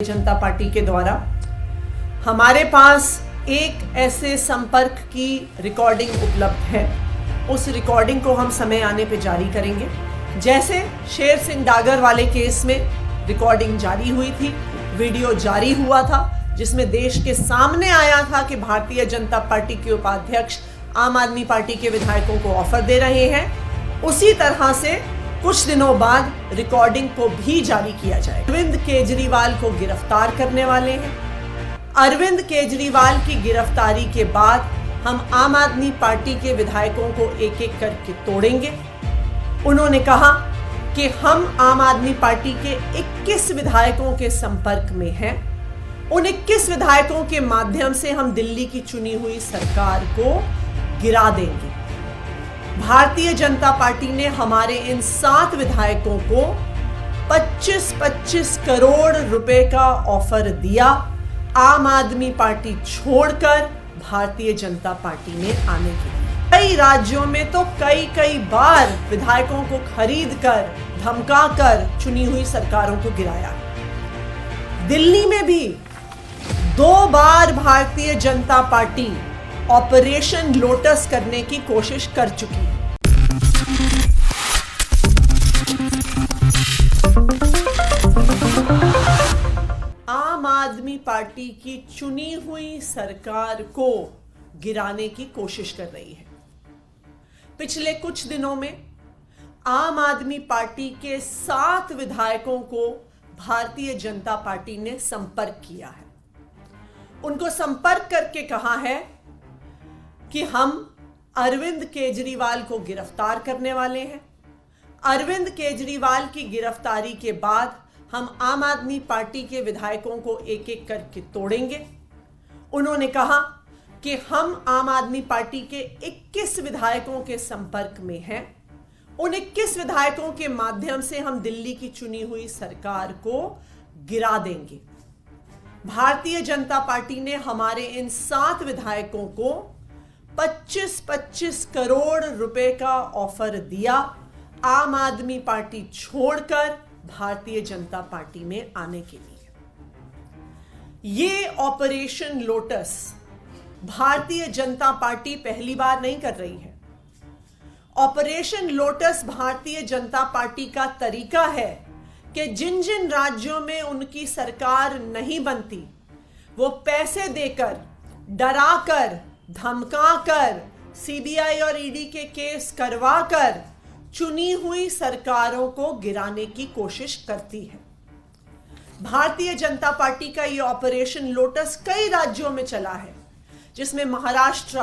जनता party के द्वारा हमारे पास एक ऐसे संपर्क की रिकॉर्डिंग उपलब्ध है। उस रिकॉर्डिंग को हम समय आने पे जारी करेंगे। जैसे शेर सिंह डागर वाले केस में रिकॉर्डिंग जारी हुई थी, वीडियो जारी हुआ था जिसमें देश के सामने आया था कि भारतीय जनता पार्टी के उपाध्यक्ष आम आदमी पार्टी के विधायकों को ऑफर दे रहे हैं, उसी तरह से कुछ दिनों बाद रिकॉर्डिंग को भी जारी किया जाए। अरविंद केजरीवाल को गिरफ्तार करने वाले हैं। अरविंद केजरीवाल की गिरफ्तारी के बाद हम आम आदमी पार्टी के विधायकों को एक एक करके तोड़ेंगे। उन्होंने कहा कि हम आम आदमी पार्टी के 21 विधायकों के संपर्क में हैं। उन 21 विधायकों के माध्यम से हम दिल्ली की चुनी हुई सरकार को गिरा देंगे। भारतीय जनता पार्टी ने हमारे इन 7 विधायकों को 25-25 करोड़ रुपए का ऑफर दिया आम आदमी पार्टी छोड़कर भारतीय जनता पार्टी में आने के लिए। कई राज्यों में तो कई बार विधायकों को खरीद कर धमकाकर चुनी हुई सरकारों को गिराया। दिल्ली में भी 2 बार Bharatiya Janata party operation lotus करने की कोशिश कर चुकी है। आम आदमी पार्टी की चुनी हुई सरकार को गिराने की कोशिश कर रही है। पिछले कुछ दिनों में आम आदमी पार्टी के 7 विधायकों को भारतीय जनता पार्टी ने संपर्क किया है। उनको संपर्क करके कहा है कि हम अरविंद केजरीवाल को गिरफ्तार करने वाले हैं। अरविंद केजरीवाल की गिरफ्तारी के बाद हम आम आदमी पार्टी के विधायकों को एक एक करके तोड़ेंगे। उन्होंने कहा कि हम आम आदमी पार्टी के 21 विधायकों के संपर्क में हैं। उन 21 विधायकों के माध्यम से हम दिल्ली की चुनी हुई सरकार को गिरा देंगे। भारतीय जनता पार्टी ने हमारे इन 7 विधायकों को 25-25 करोड़ रुपए का ऑफर दिया आम आदमी पार्टी छोड़कर भारतीय जनता पार्टी में आने के लिए। ये operation lotus Bharatiya Janata party पहली बार नहीं कर रही है। Operation lotus Bharatiya Janata party का तरीका है कि जिन जिन राज्यों में उनकी सरकार नहीं बनती, वो पैसे देकर, डराकर, धमकाकर, सीबीआई और ईडी के केस करवाकर चुनी हुई सरकारों को गिराने की कोशिश करती है। भारतीय जनता पार्टी का यह ऑपरेशन लोटस कई राज्यों में चला है, जिसमें महाराष्ट्र,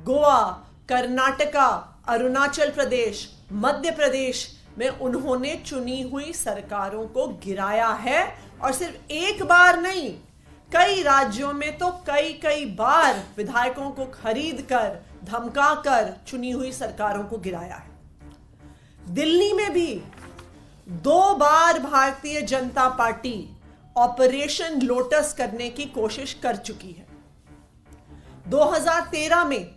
गोवा, कर्नाटका, अरुणाचल प्रदेश, मध्य प्रदेश में उन्होंने चुनी हुई सरकारों को गिराया है। और सिर्फ एक बार नहीं, कई राज्यों में तो कई बार विधायकों को खरीदकर, धमकाकर चुनी हुई सरकारों को गिराया है। दिल्ली में भी 2 बार Bharatiya Janata party operation lotus करने की कोशिश कर चुकी है। 2013 में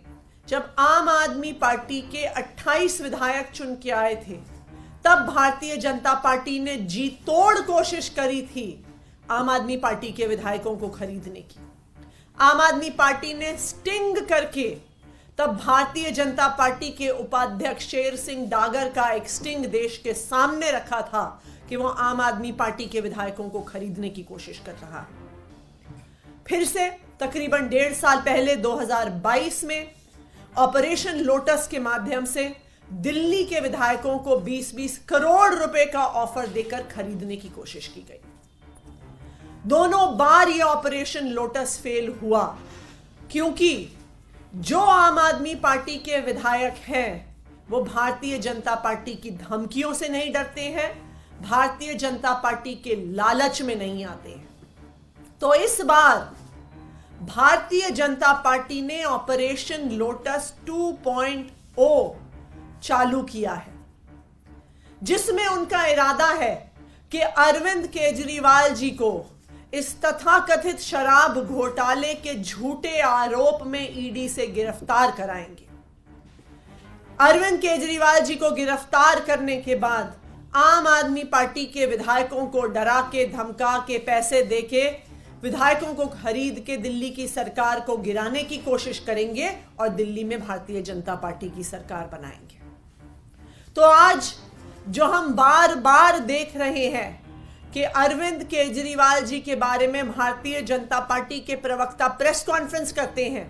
जब आम आदमी पार्टी के 28 विधायक चुन के आए थे, तब भारतीय जनता पार्टी ने जी तोड़ कोशिश करी थी आम आदमी पार्टी के विधायकों को खरीदने की। आम आदमी पार्टी ने स्टिंग करके तब भारतीय जनता पार्टी के उपाध्यक्ष शेर सिंह डागर का एक स्टिंग देश के सामने रखा था कि वो आम आदमी पार्टी के विधायकों को खरीदने की कोशिश कर रहा है। फिर से तकरीबन 1.5 साल पहले 2022 में ऑपरेशन लोटस के माध्यम से दिल्ली के विधायकों को 20-20 करोड़ रुपए का ऑफर देकर खरीदने की कोशिश की गई। दोनों बार यह ऑपरेशन लोटस फेल हुआ, क्योंकि जो आम आदमी पार्टी के विधायक हैं वो भारतीय जनता पार्टी की धमकियों से नहीं डरते हैं, भारतीय जनता पार्टी के लालच में नहीं आते हैं। तो इस बार भारतीय जनता पार्टी ने ऑपरेशन लोटस 2.0 चालू किया है, जिसमें उनका इरादा है कि अरविंद केजरीवाल जी को इस तथाकथित शराब घोटाले के झूठे आरोप में ईडी से गिरफ्तार कराएंगे। अरविंद केजरीवाल जी को गिरफ्तार करने के बाद आम आदमी पार्टी के विधायकों को डरा के, धमका के, पैसे देके, विधायकों को खरीद के दिल्ली की सरकार को गिराने की कोशिश करेंगे और दिल्ली में भारतीय जनता पार्टी की सरकार बनाएंगे। तो आज जो हम बार बार देख रहे हैं कि अरविंद केजरीवाल जी के बारे में भारतीय जनता पार्टी के प्रवक्ता प्रेस कॉन्फ्रेंस करते हैं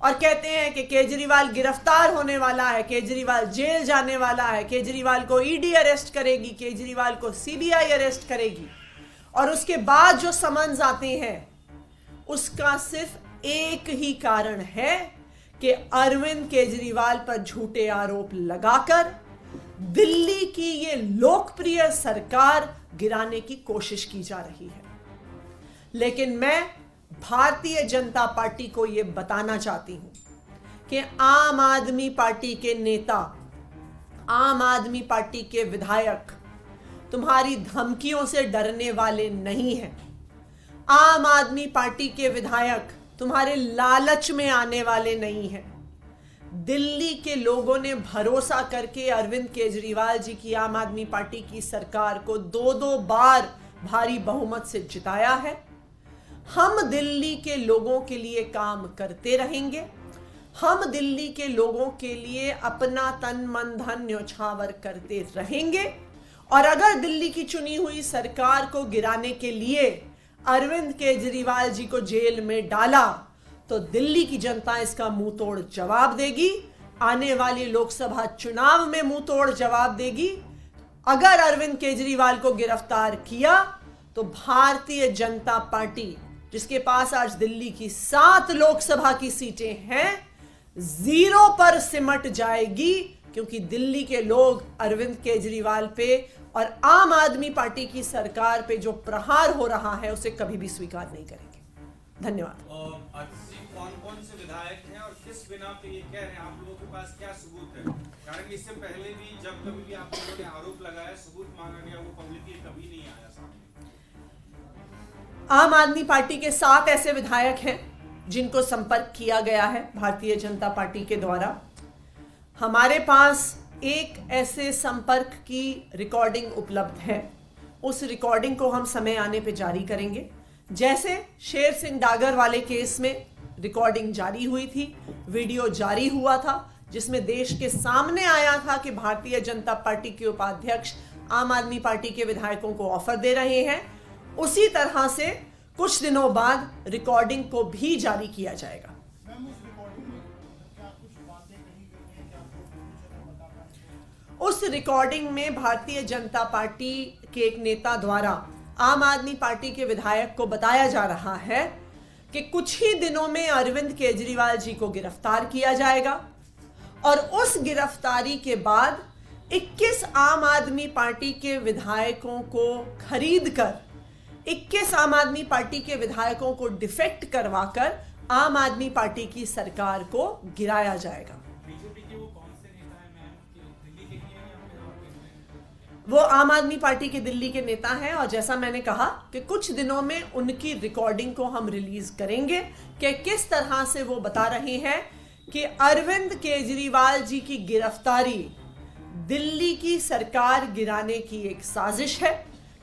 और कहते हैं कि केजरीवाल गिरफ्तार होने वाला है, केजरीवाल जेल जाने वाला है, केजरीवाल को ईडी अरेस्ट करेगी, केजरीवाल को सीबीआई अरेस्ट करेगी, और उसके बाद जो समन्स आते हैं उसका सिर्फ एक ही कारण है कि अरविंद केजरीवाल पर झूठे आरोप लगाकर दिल्ली की ये लोकप्रिय सरकार गिराने की कोशिश की जा रही है। लेकिन मैं भारतीय जनता पार्टी को यह बताना चाहती हूं कि आम आदमी पार्टी के नेता, आम आदमी पार्टी के विधायक तुम्हारी धमकियों से डरने वाले नहीं हैं। आम आदमी पार्टी के विधायक तुम्हारे लालच में आने वाले नहीं हैं। दिल्ली के लोगों ने भरोसा करके अरविंद केजरीवाल जी की आम आदमी पार्टी की सरकार को 2-2 बार भारी बहुमत से जिताया है। हम दिल्ली के लोगों के लिए काम करते रहेंगे। हम दिल्ली के लोगों के लिए अपना तन मन धन न्योछावर करते रहेंगे। और अगर दिल्ली की चुनी हुई सरकार को गिराने के लिए अरविंद केजरीवाल जी को जेल में डाला तो दिल्ली की जनता इसका मुंह तोड़ जवाब देगी। आने वाली लोकसभा चुनाव में मुंह तोड़ जवाब देगी। अगर अरविंद केजरीवाल को गिरफ्तार किया तो भारतीय जनता पार्टी, जिसके पास आज दिल्ली की 7 लोकसभा की सीटें हैं, 0 पर सिमट जाएगी, क्योंकि दिल्ली के लोग अरविंद केजरीवाल पे और आम आदमी पार्टी की सरकार पे जो प्रहार हो रहा है उसे कभी भी स्वीकार नहीं करेंगे। धन्यवाद। कौन से विधायक हैं और किस बिना पे ये कह रहे हैं? आप लोगों के पास क्या सबूत है? कारण इससे पहले भी जब कभी भी आप लोगों ने आरोप लगाया, सबूत मांगा गया, वो पब्लिकली कभी नहीं आया सामने। आम आदमी पार्टी के 7 ऐसे विधायक हैं जिनको संपर्क किया गया है भारतीय जनता पार्टी के द्वारा। हमारे पास एक ऐसे संपर्क की रिकॉर्डिंग उपलब्ध है। उस रिकॉर्डिंग को हम समय आने पे जारी करेंगे। जैसे शेर सिंह डागर वाले केस में रिकॉर्डिंग जारी हुई थी, वीडियो जारी हुआ था, जिसमें देश के सामने आया था कि भारतीय जनता पार्टी के उपाध्यक्ष आम आदमी पार्टी के विधायकों को ऑफर दे रहे हैं, उसी तरह से कुछ दिनों बाद रिकॉर्डिंग को भी जारी किया जाएगा। उस रिकॉर्डिंग में भारतीय जनता पार्टी के एक नेता द्वारा आम आदमी पार्टी के विधायक को बताया जा रहा है कि कुछ ही दिनों में अरविंद केजरीवाल जी को गिरफ्तार किया जाएगा और उस गिरफ्तारी के बाद 21 आम आदमी पार्टी के विधायकों को खरीदकर 21 आम आदमी पार्टी के विधायकों को डिफेक्ट करवाकर आम आदमी पार्टी की सरकार को गिराया जाएगा। वो आम आदमी पार्टी के दिल्ली के नेता हैं और जैसा मैंने कहा कि कुछ दिनों में उनकी रिकॉर्डिंग को हम रिलीज करेंगे कि किस तरह से वो बता रहे हैं कि अरविंद केजरीवाल जी की गिरफ्तारी दिल्ली की सरकार गिराने की एक साजिश है।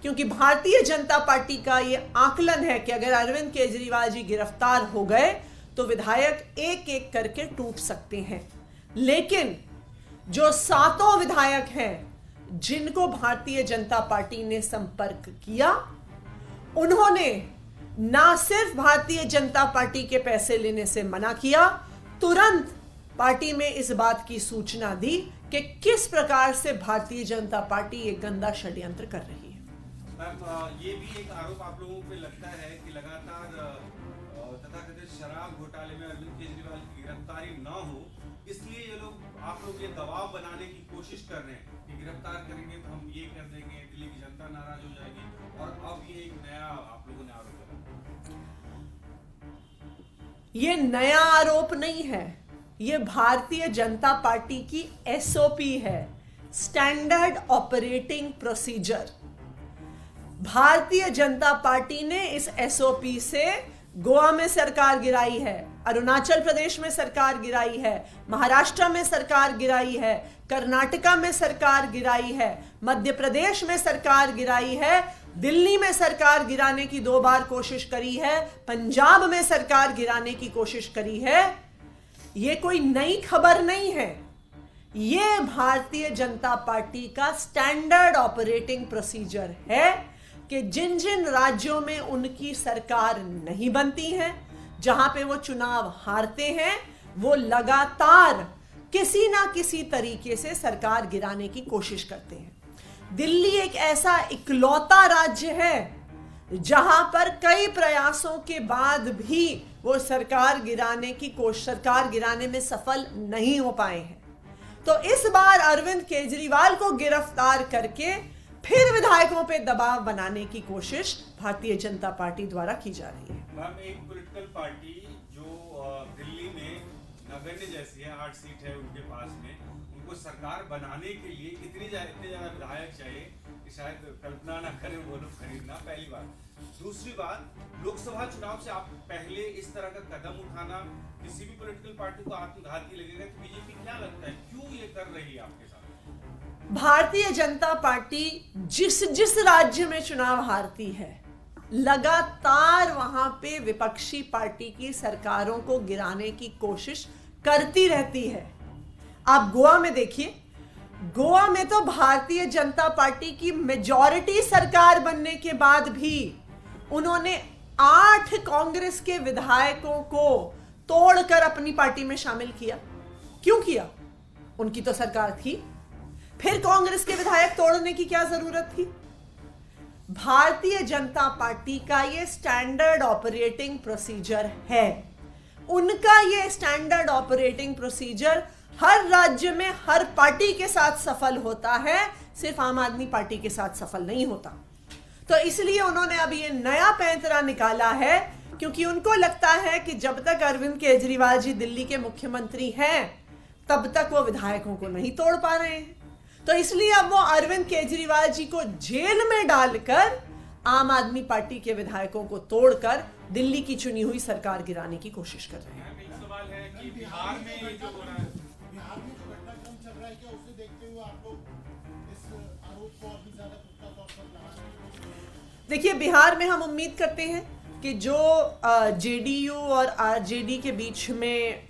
क्योंकि भारतीय जनता पार्टी का ये आकलन है कि अगर अरविंद केजरीवाल जी गिरफ्तार हो गए तो विधायक एक एक करके टूट सकते हैं। लेकिन जो 7 विधायक हैं जिनको भारतीय जनता पार्टी ने संपर्क किया, उन्होंने ना सिर्फ भारतीय जनता पार्टी के पैसे लेने से मना किया, तुरंत पार्टी में इस बात की सूचना दी कि किस प्रकार से भारतीय जनता पार्टी एक गंदा षड्यंत्र कर रही है। मैम, ये भी एक आरोप आप लोगों पे लगता है कि लगातार तथाकथित शराब घोटाले में अरविंद केजरीवाल की गिरफ्तारी न हो, इसलिए ये लोग, आप लोग ये दबाव बनाने की कोशिश कर रहे हैं कि गिरफ्तार करेंगे तो हम ये कर देंगे, दिल्ली की जनता नाराज हो जाएगी, और अब ये एक नया आप लोगों ने आरोप लगाया। ये नया आरोप नहीं है, ये भारतीय जनता पार्टी की एसओपी है, standard operating procedure. Bharatiya Janata party ने इस एसओपी से गोवा में सरकार गिराई है, अरुणाचल प्रदेश में सरकार गिराई है, महाराष्ट्र में सरकार गिराई है, कर्नाटका में सरकार गिराई है, मध्य प्रदेश में सरकार गिराई है, दिल्ली में सरकार गिराने की 2 बार कोशिश करी है, पंजाब में सरकार गिराने की कोशिश करी है। ये कोई नई खबर नहीं है, ये भारतीय जनता पार्टी का स्टैंडर्ड ऑपरेटिंग प्रोसीजर है कि जिन जिन राज्यों में उनकी सरकार नहीं बनती है, जहां पे वो चुनाव हारते हैं, वो लगातार किसी ना किसी तरीके से सरकार गिराने की कोशिश करते हैं। दिल्ली एक ऐसा इकलौता राज्य है जहां पर कई प्रयासों के बाद भी वो सरकार गिराने में सफल नहीं हो पाए हैं। तो इस बार अरविंद केजरीवाल को गिरफ्तार करके फिर विधायकों पे दबाव बनाने की कोशिश भारतीय जनता पार्टी द्वारा की जा रही है। मैम, एक पॉलिटिकल पार्टी जो दिल्ली में नगण्य जैसी है, 8 सीट है उनके पास में, उनको सरकार बनाने के लिए इतने ज्यादा विधायक चाहिए कि शायद कल्पना ना करें वो लोग खरीदना, पहली बात। दूसरी बात, लोकसभा चुनाव से आप पहले इस तरह का कदम उठाना किसी भी पॉलिटिकल पार्टी को आत्मघाती लगेगा। तो बीजेपी क्या लगता है क्यों ये कर रही है आपके साथ? भारतीय जनता पार्टी जिस राज्य में चुनाव हारती है, लगातार वहां पे विपक्षी पार्टी की सरकारों को गिराने की कोशिश करती रहती है। आप गोवा में देखिए, गोवा में तो भारतीय जनता पार्टी की मेजॉरिटी सरकार बनने के बाद भी उन्होंने 8 कांग्रेस के विधायकों को तोड़कर अपनी पार्टी में शामिल किया। क्यों किया? उनकी तो सरकार थी, फिर कांग्रेस के विधायक तोड़ने की क्या जरूरत थी? भारतीय जनता पार्टी का ये स्टैंडर्ड ऑपरेटिंग प्रोसीजर है। उनका ये स्टैंडर्ड ऑपरेटिंग प्रोसीजर हर राज्य में हर पार्टी के साथ सफल होता है, सिर्फ आम आदमी पार्टी के साथ सफल नहीं होता। तो इसलिए उन्होंने अब ये नया पैंतरा निकाला है, क्योंकि उनको लगता है कि जब तक अरविंद केजरीवाल जी दिल्ली के मुख्यमंत्री हैं, तब तक वो विधायकों को नहीं तोड़ पा रहे हैं। तो इसलिए अब वो अरविंद केजरीवाल जी को जेल में डालकर आम आदमी पार्टी के विधायकों को तोड़कर दिल्ली की चुनी हुई सरकार गिराने की कोशिश कर रहे हैं। एक सवाल है कि बिहार में ये जो हो रहा है, बिहार में जो घटनाक्रम चल रहा है, क्या उसे देखते हुए आप लोग इस आरोप को और भी ज्यादा पुख्ता तौर पर लगाने? देखिए, बिहार में हम उम्मीद करते हैं कि जो जेडीयू और आरजेडी के बीच में